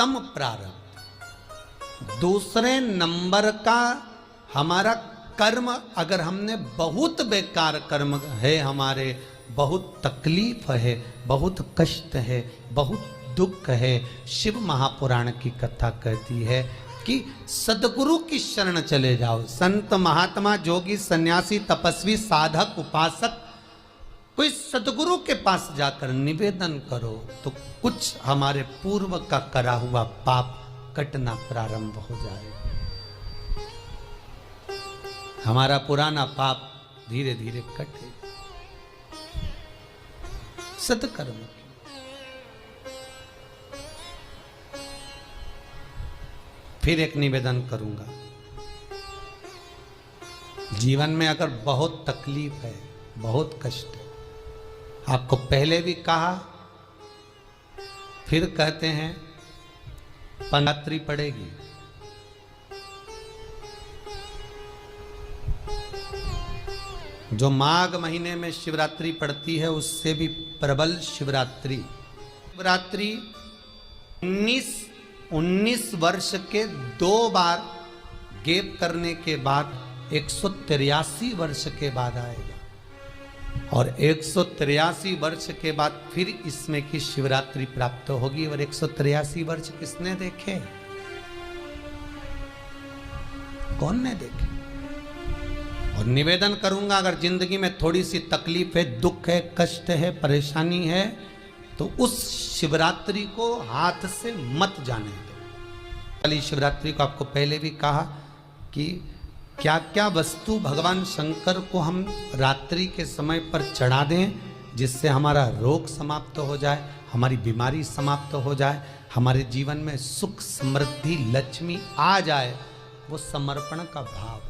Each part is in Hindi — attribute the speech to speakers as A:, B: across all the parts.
A: अधिकतम प्रारब्ध, दूसरे नंबर का हमारा कर्म, अगर हमने बहुत बेकार कर्म है, हमारे बहुत तकलीफ है, बहुत कष्ट है, बहुत दुख है, शिव महापुराण की कथा कहती है कि सदगुरु की शरण चले जाओ। संत महात्मा जोगी सन्यासी तपस्वी साधक उपासक कोई सदगुरु के पास जाकर निवेदन करो तो कुछ हमारे पूर्व का करा हुआ पाप कटना प्रारंभ हो जाएगा। हमारा पुराना पाप धीरे धीरे कटे। सत्कर्म फिर एक निवेदन करूंगा, जीवन में अगर बहुत तकलीफ है, बहुत कष्ट है, आपको पहले भी कहा फिर कहते हैं, पंगात्री पड़ेगी। जो माघ महीने में शिवरात्रि पड़ती है उससे भी प्रबल शिवरात्रि 19 वर्ष के 2 बार गैप करने के बाद 183 वर्ष के बाद आएगा, और 183 वर्ष के बाद फिर इसमें की शिवरात्रि प्राप्त होगी। और 183 वर्ष किसने देखे? कौन ने देखे? और निवेदन करूंगा, अगर जिंदगी में थोड़ी सी तकलीफ है, दुख है, कष्ट है, परेशानी है, तो उस शिवरात्रि को हाथ से मत जाने दो। वाली शिवरात्रि को आपको पहले भी कहा कि क्या क्या वस्तु भगवान शंकर को हम रात्रि के समय पर चढ़ा दें जिससे हमारा रोग समाप्त हो जाए, हमारी बीमारी समाप्त हो जाए, हमारे जीवन में सुख समृद्धि लक्ष्मी आ जाए। वो समर्पण का भाव।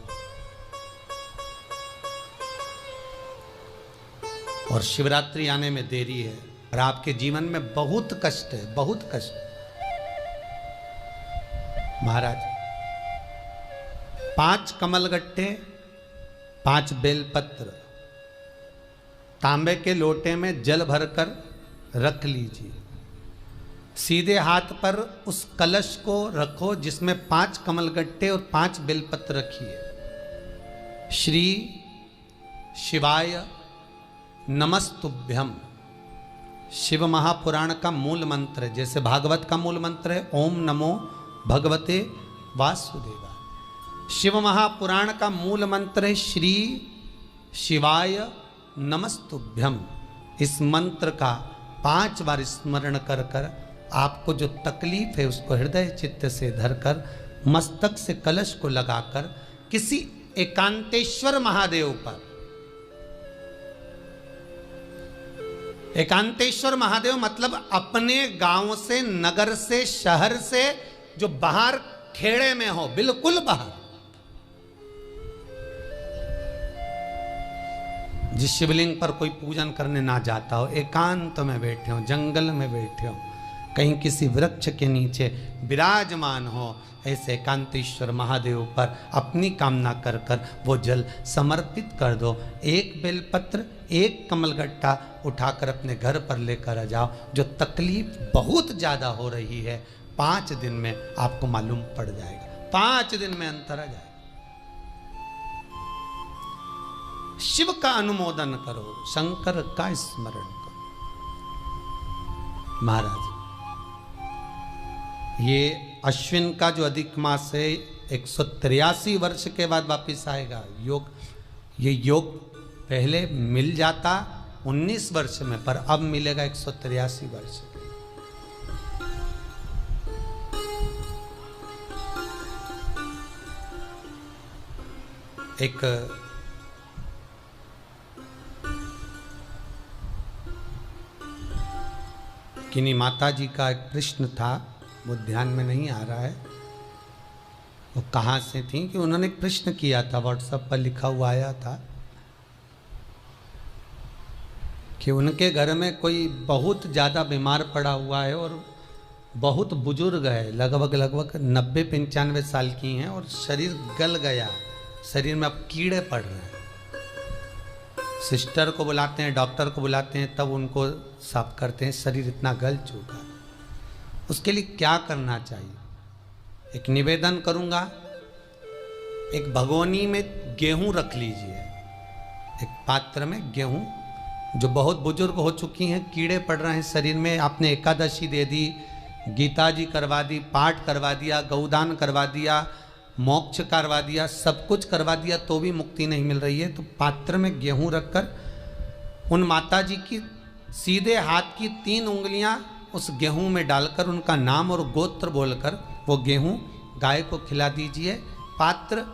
A: और शिवरात्रि आने में देरी है और आपके जीवन में बहुत कष्ट है, बहुत कष्ट। महाराज 5 कमलगट्टे, 5 बेलपत्र तांबे के लोटे में जल भरकर रख लीजिए। सीधे हाथ पर उस कलश को रखो जिसमें 5 कमलगट्टे और 5 बेलपत्र रखिए। श्री शिवाय नमस्तुभ्यम शिव महापुराण का मूल मंत्र है, जैसे भागवत का मूल मंत्र है ओम नमो भगवते वासुदेवाय। शिव महापुराण का मूल मंत्र है श्री शिवाय नमस्तुभ्यम। इस मंत्र का 5 बार स्मरण कर कर आपको जो तकलीफ है उसको हृदय चित्त से धरकर मस्तक से कलश को लगाकर किसी एकांतेश्वर महादेव पर, एकांतेश्वर महादेव मतलब अपने गांव से, नगर से, शहर से जो बाहर खेड़े में हो, बिल्कुल बाहर, जिस शिवलिंग पर कोई पूजन करने ना जाता हो, एकांत में बैठे हो, जंगल में बैठे हो, कहीं किसी वृक्ष के नीचे विराजमान हो, ऐसे एकांतेश्वर महादेव पर अपनी कामना कर कर वो जल समर्पित कर दो। 1 बेलपत्र, 1 कमलगट्टा उठाकर अपने घर पर लेकर आ जाओ। जो तकलीफ बहुत ज़्यादा हो रही है 5 दिन में आपको मालूम पड़ जाएगा, 5 दिन में अंतर आ जाएगा। शिव का अनुमोदन करो, शंकर का स्मरण करो। महाराज ये अश्विन का जो अधिक मास है 183 वर्ष के बाद वापिस आएगा। योग, ये योग पहले मिल जाता 19 वर्ष में, पर अब मिलेगा 183 वर्ष के। एक किन्हीं माता जी का एक प्रश्न था, वो ध्यान में नहीं आ रहा है वो कहाँ से थी, कि उन्होंने एक प्रश्न किया था, व्हाट्सएप पर लिखा हुआ आया था कि उनके घर में कोई बहुत ज़्यादा बीमार पड़ा हुआ है और बहुत बुजुर्ग है, लगभग 90-95 साल की हैं और शरीर गल गया, शरीर में अब कीड़े पड़ रहे हैं। सिस्टर को बुलाते हैं, डॉक्टर को बुलाते हैं, तब उनको साफ करते हैं, शरीर इतना गल चुका है। उसके लिए क्या करना चाहिए? एक निवेदन करूंगा, एक भगोनी में गेहूं रख लीजिए, एक पात्र में गेहूं, जो बहुत बुजुर्ग हो चुकी हैं, कीड़े पड़ रहे हैं शरीर में, आपने एकादशी दे दी, गीता जी करवा दी, पाठ करवा दिया, गौदान करवा दिया, मोक्ष करवा दिया, सब कुछ करवा दिया, तो भी मुक्ति नहीं मिल रही है, तो पात्र में गेहूं रखकर उन माता जी की सीधे हाथ की 3 उंगलियां उस गेहूं में डालकर उनका नाम और गोत्र बोलकर वो गेहूं गाय को खिला दीजिए। पात्र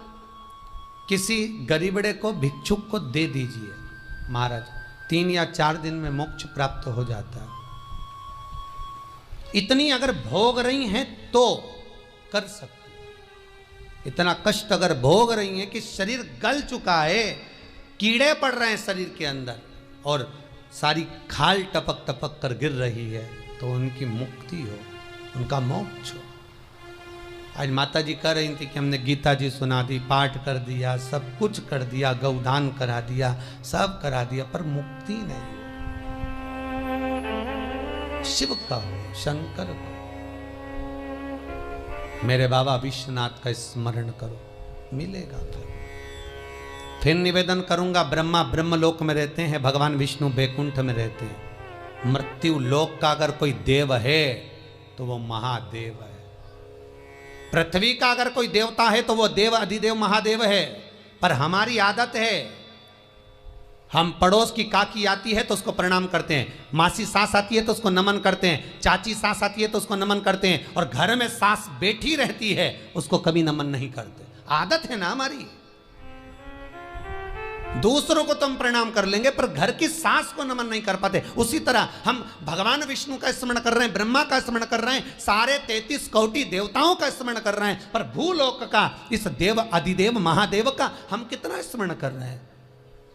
A: किसी गरीबड़े को, भिक्षुक को दे दीजिए। महाराज 3 या 4 दिन में मोक्ष प्राप्त हो जाता है। इतनी अगर भोग रही हैं तो कर सकती, इतना कष्ट अगर भोग रही हैं कि शरीर गल चुका है, कीड़े पड़ रहे हैं शरीर के अंदर और सारी खाल टपक टपक कर गिर रही है, तो उनकी मुक्ति हो, उनका मोक्ष हो। आज माता जी कह रही थी कि हमने गीता जी सुना दी, पाठ कर दिया, सब कुछ कर दिया, गौदान करा दिया, सब करा दिया, पर मुक्ति नहीं। शिव का हो, शंकर को, मेरे बाबा विश्वनाथ का स्मरण करो, मिलेगा। फिर निवेदन करूंगा, ब्रह्मा ब्रह्मलोक में रहते हैं, भगवान विष्णु बैकुंठ में रहते हैं। मृत्यु लोक का अगर कोई देव है तो वो महादेव है। पृथ्वी का अगर कोई देवता है तो वो देव अधिदेव महादेव है। पर हमारी आदत है, हम पड़ोस की काकी आती है तो उसको प्रणाम करते हैं, मासी सास आती है तो उसको नमन करते हैं, चाची सास आती है तो उसको नमन करते हैं, और घर में सास बैठी रहती है उसको कभी नमन नहीं करते। आदत है ना हमारी। दूसरों को तो हम प्रणाम कर लेंगे पर घर की सास को नमन नहीं कर पाते। उसी तरह हम भगवान विष्णु का स्मरण कर रहे हैं, ब्रह्मा का स्मरण कर रहे हैं, सारे 33 कोटि देवताओं का स्मरण कर रहे हैं, पर भूलोक का इस देव अधिदेव महादेव का हम कितना स्मरण कर रहे हैं।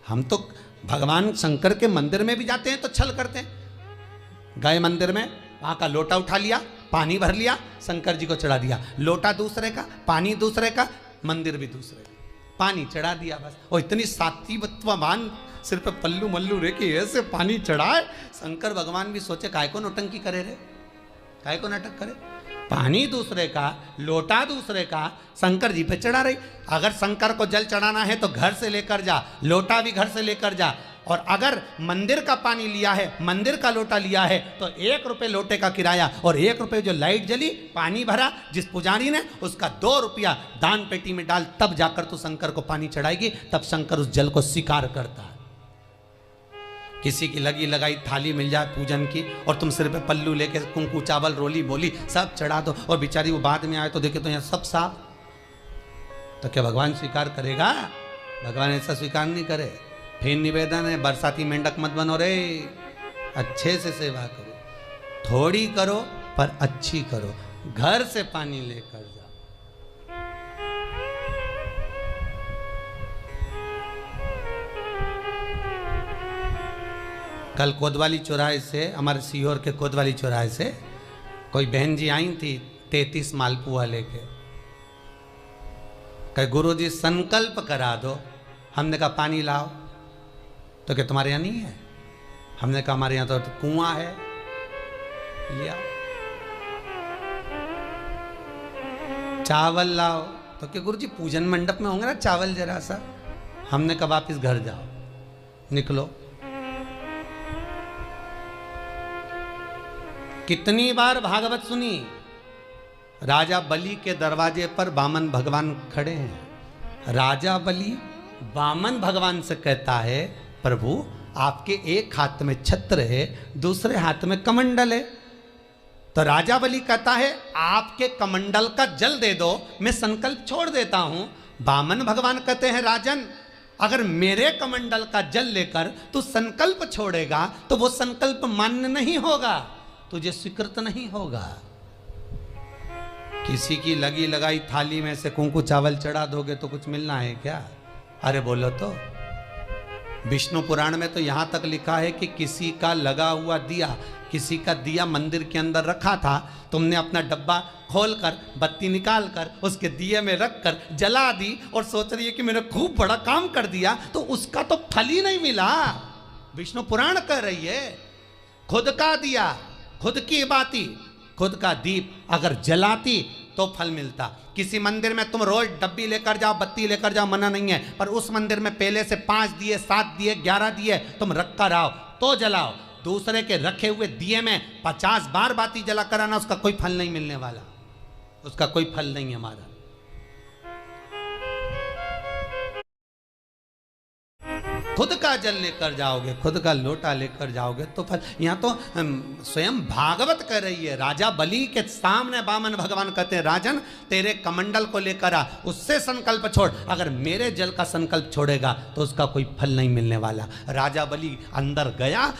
A: हम तो भगवान शंकर के मंदिर में भी जाते हैं तो छल करते हैं। गए मंदिर में, वहां का लोटा उठा लिया, पानी भर लिया, शंकर जी को चढ़ा दिया, लोटा दूसरे का, पानी दूसरे का, मंदिर भी दूसरे का, पानी चढ़ा दिया बस। और इतनी सात्वित्ववान सिर पे पल्लू मल्लू रे कि ऐसे पानी चढ़ाए। शंकर भगवान भी सोचे काय को नौटंकी करे रे, काय को नाटक करे। पानी दूसरे का, लोटा दूसरे का, शंकर जी पे चढ़ा रही। अगर शंकर को जल चढ़ाना है तो घर से लेकर जा, लोटा भी घर से लेकर जा। और अगर मंदिर का पानी लिया है, मंदिर का लोटा लिया है तो 1 रुपये लोटे का किराया, और 1 रुपये जो लाइट जली, पानी भरा जिस पुजारी ने, उसका 2 रुपया दान पेटी में डाल, तब जाकर तू शंकर को पानी चढ़ाएगी, तब शंकर उस जल को स्वीकार करता है। किसी की लगी लगाई थाली मिल जाए पूजन की और तुम सिर पे पल्लू लेके कुंकू चावल रोली बोली सब चढ़ा दो, और बेचारी वो बाद में आए तो देखे तो यहाँ सब साफ, तो क्या भगवान स्वीकार करेगा? भगवान ऐसा स्वीकार नहीं करे। फिर निवेदन है, बरसाती मेंढक मत बनो रे, अच्छे से सेवा करो, थोड़ी करो पर अच्छी करो, घर से पानी लेकर जाओ। कल कोतवाली चौराहे से, हमारे सीहोर के कोतवाली चौराहे से कोई बहन जी आई थी 33 मालपुआ लेके, कहे गुरुजी संकल्प करा दो। हमने कहा पानी लाओ, तो क्या तुम्हारे यहाँ नहीं है? हमने कहा हमारे यहाँ तो कुआं है, लिया। चावल लाओ, तो क्या गुरुजी पूजन मंडप में होंगे ना चावल जरा सा। हमने कहा वापिस घर जाओ, निकलो। कितनी बार भागवत सुनी, राजा बलि के दरवाजे पर वामन भगवान खड़े हैं। राजा बलि वामन भगवान से कहता है, प्रभु आपके एक हाथ में छत्र है, दूसरे हाथ में कमंडल है। तो राजा बलि कहता है आपके कमंडल का जल दे दो, मैं संकल्प छोड़ देता हूं। वामन भगवान कहते हैं राजन, अगर मेरे कमंडल का जल लेकर तू संकल्प छोड़ेगा तो वो संकल्प मान्य नहीं होगा, तुझे स्वीकृत नहीं होगा। किसी की लगी लगाई थाली में से कुंकू चावल चढ़ा दोगे तो कुछ मिलना है क्या? अरे बोलो तो। विष्णु पुराण में तो यहां तक लिखा है कि किसी का लगा हुआ दिया, किसी का दिया मंदिर के अंदर रखा था, तुमने अपना डब्बा खोलकर बत्ती निकालकर उसके दिए में रखकर जला दी और सोच रही है कि मैंने खूब बड़ा काम कर दिया, तो उसका तो फल ही नहीं मिला। विष्णु पुराण कह रही है खुद का दिया, खुद की बाती, खुद का दीप अगर जलाती तो फल मिलता। किसी मंदिर में तुम रोज डब्बी लेकर जाओ, बत्ती लेकर जाओ, मना नहीं है, पर उस मंदिर में पहले से 5 दिए, 7 दिए, 11 दिए तुम रख कर आओ तो जलाओ। दूसरे के रखे हुए दिए में 50 बार बाती जला कर आना, उसका कोई फल नहीं मिलने वाला, उसका कोई फल नहीं हमारा। खुद का जल लेकर जाओगे, खुद का लोटा लेकर जाओगे तो फल। यहां तो स्वयं भागवत कर रही है, राजा बलि के सामने वामन भगवान कहते हैं राजन तेरे कमंडल को लेकर आ, उससे संकल्प छोड़, अगर मेरे जल का संकल्प छोड़ेगा तो उसका कोई फल नहीं मिलने वाला। राजा बलि अंदर गया,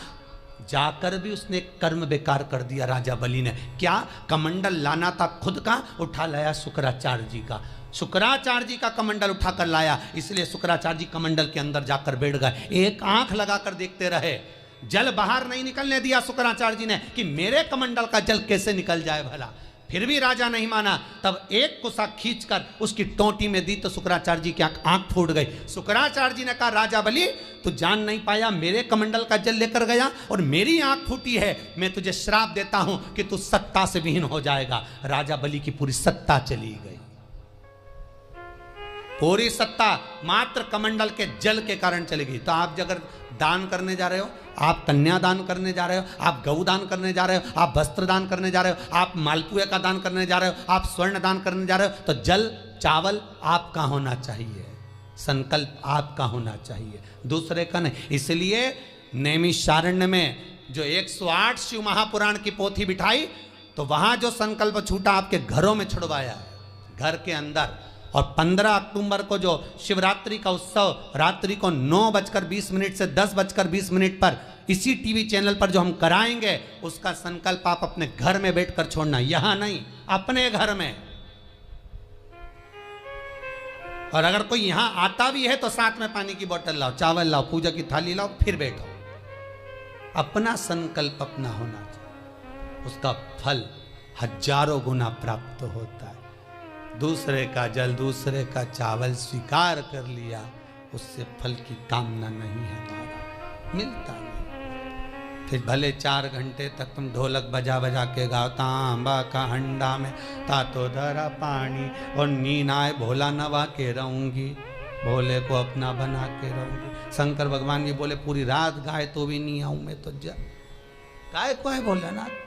A: जाकर भी उसने कर्म बेकार कर दिया। राजा बलि ने क्या, कमंडल लाना था खुद का, उठा लाया शुक्राचार्य जी का। शुक्राचार्य जी का कमंडल उठाकर लाया, इसलिए शुक्राचार्य जी कमंडल के अंदर जाकर बैठ गए। एक आंख लगाकर देखते रहे, जल बाहर नहीं निकलने दिया शुक्राचार्य जी ने कि मेरे कमंडल का जल कैसे निकल जाए भला। फिर भी राजा नहीं माना, तब एक कुसा खींचकर उसकी टोंटी में दी तो शुक्राचार्य जी की आंख फूट गई। शुक्राचार्य जी ने कहा राजा बलि तू जान नहीं पाया, मेरे कमंडल का जल लेकर गया और मेरी आंख फूटी है, मैं तुझे श्राप देता हूं कि तू सत्ता से विहीन हो जाएगा। राजा बलि की पूरी सत्ता चली गई, पूरी सत्ता मात्र कमंडल के जल के कारण चली गई। तो आप अगर दान करने जा रहे हो, आप कन्या दान करने जा रहे हो, आप गौ दान करने जा रहे हो, आप वस्त्र दान करने जा रहे हो, आप मालपुए का दान करने जा रहे हो, आप स्वर्ण दान करने जा रहे हो, तो जल चावल आपका होना चाहिए, संकल्प आपका होना चाहिए, दूसरे का नहीं। इसलिए नैमिषारण्य में जो 108 शिव महापुराण की पोथी बिठाई, तो वहां जो संकल्प छूटा आपके घरों में छुड़वाया है, घर के अंदर। और 15 अक्टूबर को जो शिवरात्रि का उत्सव रात्रि को 9:20 से 10:20 पर इसी टीवी चैनल पर जो हम कराएंगे, उसका संकल्प आप अपने घर में बैठकर छोड़ना, यहां नहीं, अपने घर में। और अगर कोई यहां आता भी है तो साथ में पानी की बोतल लाओ, चावल लाओ, पूजा की थाली लाओ, फिर बैठो। अपना संकल्प अपना होना चाहिए, उसका फल हजारों गुना प्राप्त होता है। दूसरे का जल, दूसरे का चावल स्वीकार कर लिया, उससे फल की कामना नहीं है, हमारा मिलता नहीं। फिर भले 4 घंटे तक तुम ढोलक बजा बजा के गाओ, तांबा का हंडा में तातो धरा पानी, और नींद आए भोला नवा के रहूंगी, भोले को अपना बना के रहूंगी। शंकर भगवान जी बोले पूरी रात गाए तो भी नहीं आऊं मैं, तो गाय को है भोलेनाथ।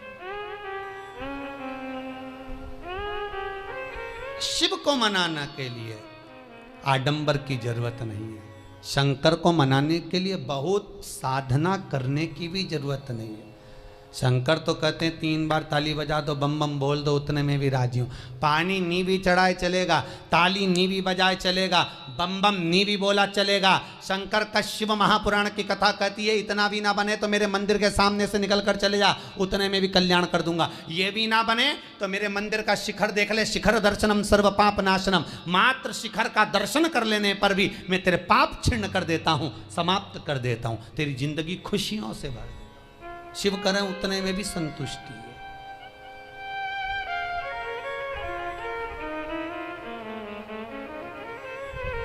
A: शिव को मनाने के लिए आडंबर की जरूरत नहीं है, शंकर को मनाने के लिए बहुत साधना करने की भी जरूरत नहीं है। शंकर तो कहते हैं 3 बार ताली बजा दो, बम बम बोल दो, उतने में भी राजी हूं। पानी नी भी चढ़ाए चलेगा, ताली नी भी बजाए चलेगा, बम बम नी भी बोला चलेगा। शंकर का शिव महापुराण की कथा कहती है इतना भी ना बने तो मेरे मंदिर के सामने से निकल कर चले जा, उतने में भी कल्याण कर दूंगा। ये भी ना बने तो मेरे मंदिर का शिखर देख ले, शिखर दर्शनम सर्व पाप नाशनम, मात्र शिखर का दर्शन कर लेने पर भी मैं तेरे पाप छिन्न कर देता हूं, समाप्त कर देता हूं, तेरी जिंदगी खुशियों से भर। शिव करें उतने में भी संतुष्टि है।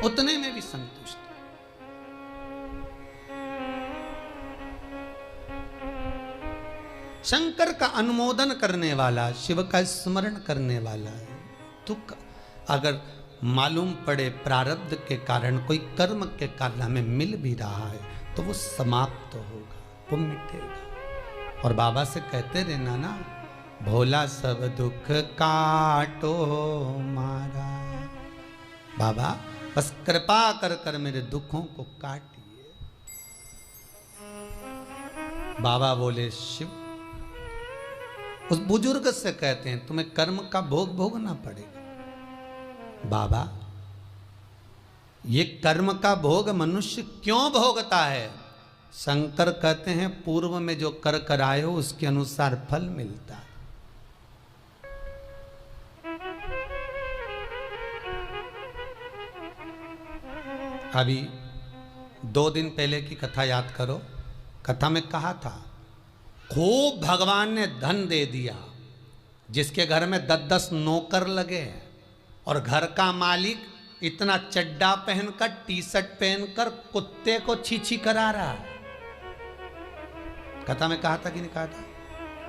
A: उतने में भी संतुष्टि। शंकर का अनुमोदन करने वाला, शिव का स्मरण करने वाला है। तो अगर मालूम पड़े प्रारब्ध के कारण, कोई कर्म के कारण हमें मिल भी रहा है, तो वो समाप्त होगा, वो मिटेगा। और बाबा से कहते रहना ना, भोला सब दुख काटो मारा, बाबा बस कृपा कर कर मेरे दुखों को काटिए। बाबा बोले शिव उस बुजुर्ग से कहते हैं तुम्हें कर्म का भोग भोगना पड़ेगा। बाबा ये कर्म का भोग मनुष्य क्यों भोगता है? शंकर कहते हैं पूर्व में जो कर कर आए हो उसके अनुसार फल मिलता है। अभी 2 दिन पहले की कथा याद करो, कथा में कहा था खूब भगवान ने धन दे दिया, जिसके घर में 10-10 नौकर लगे और घर का मालिक इतना चड्डा पहनकर, टी-शर्ट पहनकर कुत्ते को छी छी करा रहा है। कथा में कहा था कि नहीं कहा था?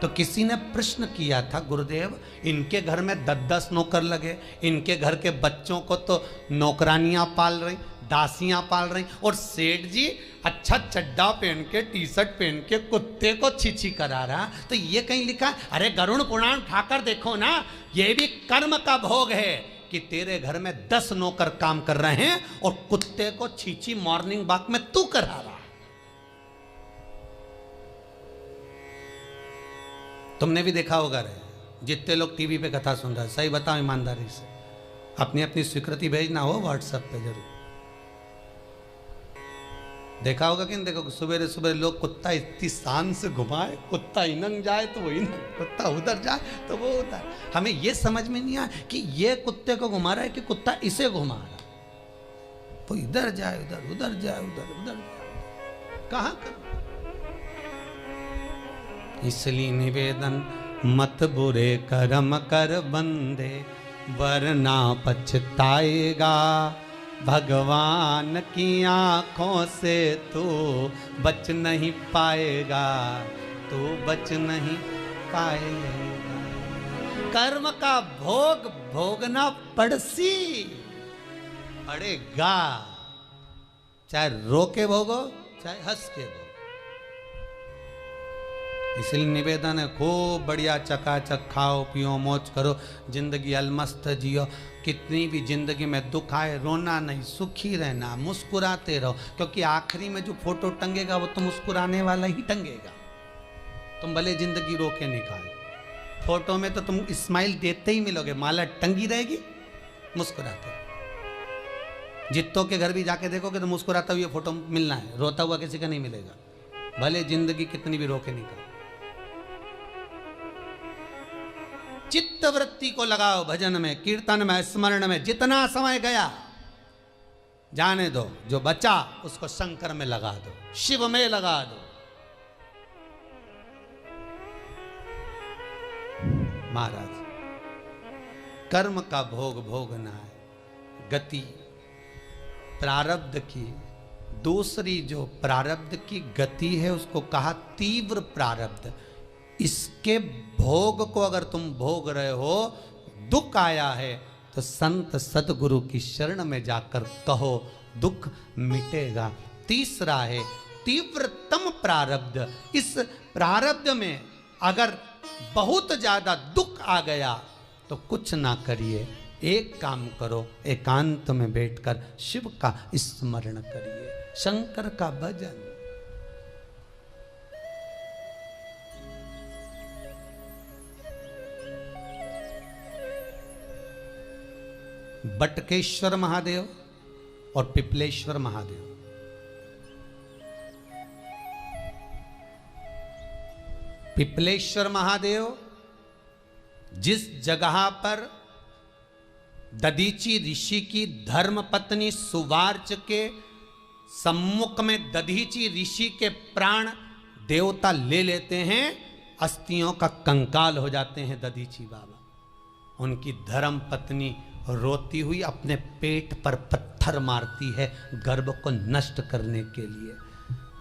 A: तो किसी ने प्रश्न किया था, गुरुदेव इनके घर में 10-10 नौकर लगे, इनके घर के बच्चों को तो नौकरानियां पाल रही, दासियां पाल रही, और सेठ जी अच्छा चड्डा पहन के टी शर्ट पहन के कुत्ते को छिछी करा रहा। तो ये कहीं लिखा, अरे गरुड़ पुराण उठाकर देखो ना, ये भी कर्म का भोग है कि तेरे घर में 10 नौकर काम कर रहे हैं और कुत्ते को छीछी मॉर्निंग वॉक में तू करा रहा। तुमने भी देखा होगा रे, जितने लोग टीवी पे कथा सुन रहे हैं, सही बताओ ईमानदारी से, अपनी अपनी स्वीकृति भेजना हो व्हाट्सएप पे जरूर। देखा होगा कि नहीं देखो, सुबह सुबह लोग कुत्ता इतनी शान से घुमाए, कुत्ता इनंग जाए तो वो इनंग, कुत्ता उधर जाए तो वो उधर। हमें ये समझ में नहीं आया कि ये कुत्ते को घुमा रहा है कि कुत्ता इसे घुमा रहा है। वो इधर जाए उधर, उधर जाए उधर, उधर जाए, कहां कर। इसलिए निवेदन मत बुरे कर्म कर बंदे, वरना पछताएगा। भगवान की आंखों से तू बच नहीं पाएगा, तू बच नहीं पाएगा। कर्म का भोग भोगना पड़सी पड़ेगा, चाहे रो के भोगो चाहे हंस के भोगो। इसलिए निवेदन है, खूब बढ़िया चकाचक खाओ पियो मौज करो, जिंदगी अलमस्त जियो। कितनी भी जिंदगी में दुख आए रोना नहीं, सुखी रहना, मुस्कुराते रहो, क्योंकि आखिरी में जो फोटो टंगेगा वो तो मुस्कुराने वाला ही टंगेगा। तुम भले जिंदगी रो के निकाल, फोटो में तो तुम स्माइल देते ही मिलोगे, माला टंगी रहेगी मुस्कुराते। जित्तों के घर भी जाके देखोगे तो मुस्कुराता हुआ फोटो मिलना है, रोता हुआ किसी का नहीं मिलेगा, भले जिंदगी कितनी भी रो के निकाल। चित्त वृत्ति को लगाओ भजन में, कीर्तन में, स्मरण में। जितना समय गया जाने दो, जो बचा उसको शंकर में लगा दो, शिव में लगा दो। महाराज, कर्म का भोग भोगना है, गति प्रारब्ध की। दूसरी जो प्रारब्ध की गति है उसको कहा तीव्र प्रारब्ध। इसके भोग को अगर तुम भोग रहे हो, दुख आया है तो संत सतगुरु की शरण में जाकर कहो, दुख मिटेगा। तीसरा है तीव्रतम प्रारब्ध। इस प्रारब्ध में अगर बहुत ज्यादा दुख आ गया तो कुछ ना करिए, एक काम करो, एकांत में बैठकर शिव का स्मरण करिए, शंकर का भजन। बटकेश्वर महादेव और पिपलेश्वर महादेव, पिपलेश्वर महादेव जिस जगह पर दधीची ऋषि की धर्म पत्नी सुवार्च के सम्मुख में दधीची ऋषि के प्राण देवता ले लेते हैं, अस्थियों का कंकाल हो जाते हैं दधीची बाबा। उनकी धर्म पत्नी रोती हुई अपने पेट पर पत्थर मारती है गर्भ को नष्ट करने के लिए।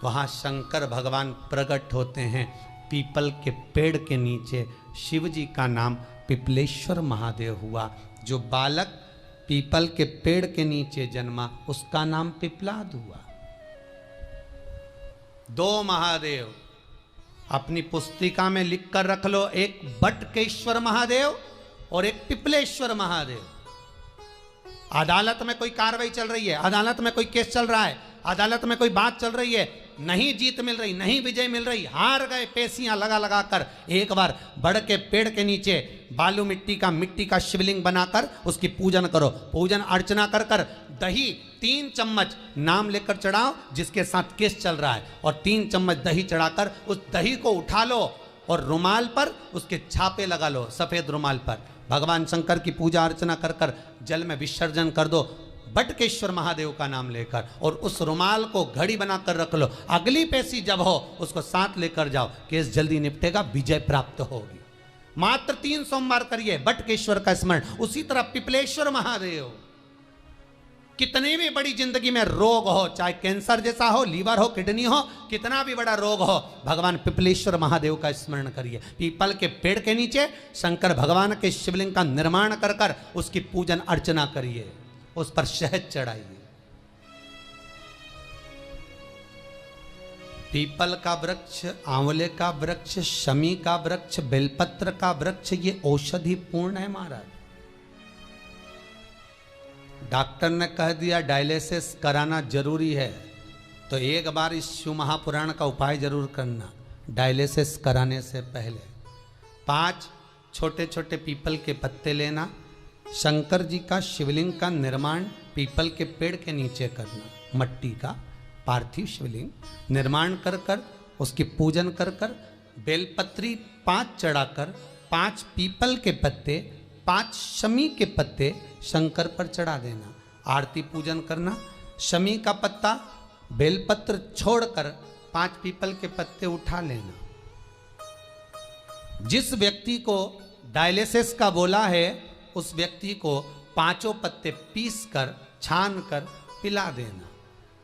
A: वहाँ शंकर भगवान प्रकट होते हैं पीपल के पेड़ के नीचे। शिव जी का नाम पिपलेश्वर महादेव हुआ। जो बालक पीपल के पेड़ के नीचे जन्मा उसका नाम पिपलाद हुआ। दो महादेव अपनी पुस्तिका में लिख कर रख लो, एक बटकेश्वर महादेव और एक पिपलेश्वर महादेव। अदालत में कोई कार्रवाई चल रही है, अदालत में कोई केस चल रहा है, अदालत में कोई बात चल रही है, नहीं जीत मिल रही, नहीं विजय मिल रही, हार गए, पेशियां लगा लगा कर एक बार बड़ के पेड़ के नीचे बालू मिट्टी का शिवलिंग बनाकर उसकी पूजन करो। पूजन अर्चना कर कर दही 3 चम्मच नाम लेकर चढ़ाओ जिसके साथ केस चल रहा है, और 3 चम्मच दही चढ़ाकर उस दही को उठा लो और रुमाल पर उसके छापे लगा लो, सफेद रुमाल पर भगवान शंकर की पूजा अर्चना कर कर जल में विसर्जन कर दो बटकेश्वर महादेव का नाम लेकर, और उस रुमाल को घड़ी बनाकर रख लो। अगली पेशी जब हो उसको साथ लेकर जाओ, केस जल्दी निपटेगा, विजय प्राप्त होगी। मात्र 3 सोमवार करिए बटकेश्वर का स्मरण। उसी तरह पिपलेश्वर महादेव कितनी भी बड़ी जिंदगी में रोग हो, चाहे कैंसर जैसा हो, लीवर हो, किडनी हो, कितना भी बड़ा रोग हो, भगवान पिपलेश्वर महादेव का स्मरण करिए। पीपल के पेड़ के नीचे शंकर भगवान के शिवलिंग का निर्माण कर कर उसकी पूजन अर्चना करिए, उस पर शहद चढ़ाइए। पीपल का वृक्ष, आंवले का वृक्ष, शमी का वृक्ष, बेलपत्र का वृक्ष, ये औषधि पूर्ण है महाराज। डॉक्टर ने कह दिया डायलिसिस कराना जरूरी है, तो एक बार इस शिव महापुराण का उपाय जरूर करना। डायलिसिस कराने से पहले 5 छोटे छोटे पीपल के पत्ते लेना, शंकर जी का शिवलिंग का निर्माण पीपल के पेड़ के नीचे करना, मट्टी का पार्थिव शिवलिंग निर्माण कर कर उसकी पूजन कर कर बेलपत्री 5 चढ़ाकर 5 पीपल के पत्ते, 5 शमी के पत्ते शंकर पर चढ़ा देना, आरती पूजन करना। शमी का पत्ता बेलपत्र छोड़कर 5 पीपल के पत्ते उठा लेना। जिस व्यक्ति को डायलिसिस का बोला है उस व्यक्ति को 5 पत्ते पीस कर छान कर पिला देना।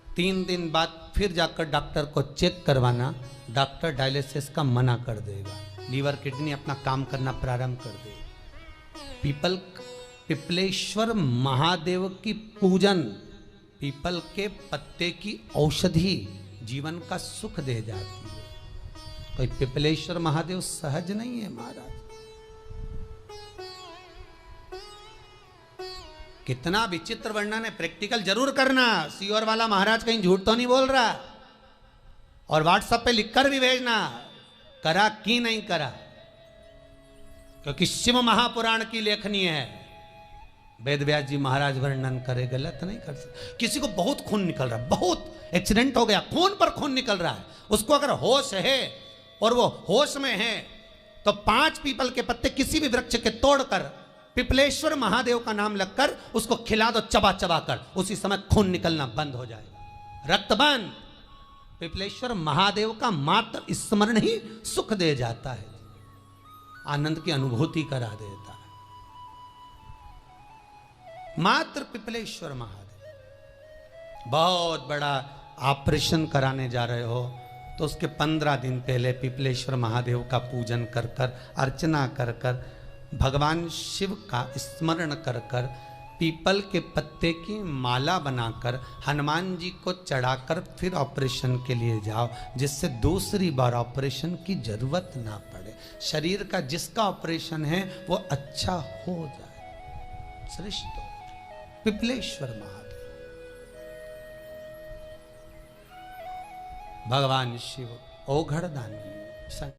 A: 3 दिन बाद फिर जाकर डॉक्टर को चेक करवाना, डॉक्टर डायलिसिस का मना कर देगा, लीवर किडनी अपना काम करना प्रारंभ कर देगा। पिपलेश्वर महादेव की पूजन, पीपल के पत्ते की औषधि जीवन का सुख दे जाती है। कोई पिपलेश्वर महादेव सहज नहीं है महाराज। कितना विचित्र वर्णन है, प्रैक्टिकल जरूर करना। सीओर वाला महाराज कहीं झूठ तो नहीं बोल रहा, और व्हाट्सएप पे लिखकर भी भेजना करा कि नहीं करा, क्योंकि शिव महापुराण की लेखनी है। वेद व्यास जी महाराज वर्णन करे, गलत नहीं कर सकते। किसी को बहुत खून निकल रहा है, बहुत एक्सीडेंट हो गया, खून पर खून निकल रहा है, उसको अगर होश है और वो होश में है तो 5 पीपल के पत्ते किसी भी वृक्ष के तोड़कर पिपलेश्वर महादेव का नाम लगकर उसको खिला दो, चबा चबा कर, उसी समय खून निकलना बंद हो जाएगा, रक्त बंद। पिपलेश्वर महादेव का मात्र स्मरण ही सुख दे जाता है, आनंद की अनुभूति करा देता है। मात्र पिपलेश्वर महादेव। बहुत बड़ा ऑपरेशन कराने जा रहे हो तो उसके 15 दिन पहले पिपलेश्वर महादेव का पूजन कर कर, अर्चना कर कर, भगवान शिव का स्मरण कर कर, पीपल के पत्ते की माला बनाकर हनुमान जी को चढ़ाकर फिर ऑपरेशन के लिए जाओ, जिससे दूसरी बार ऑपरेशन की जरूरत ना पड़े। शरीर का जिसका ऑपरेशन है वो अच्छा हो जाए। श्रेष्ठ पिपलेश्वर महादेव, भगवान शिव औघड़ दानी।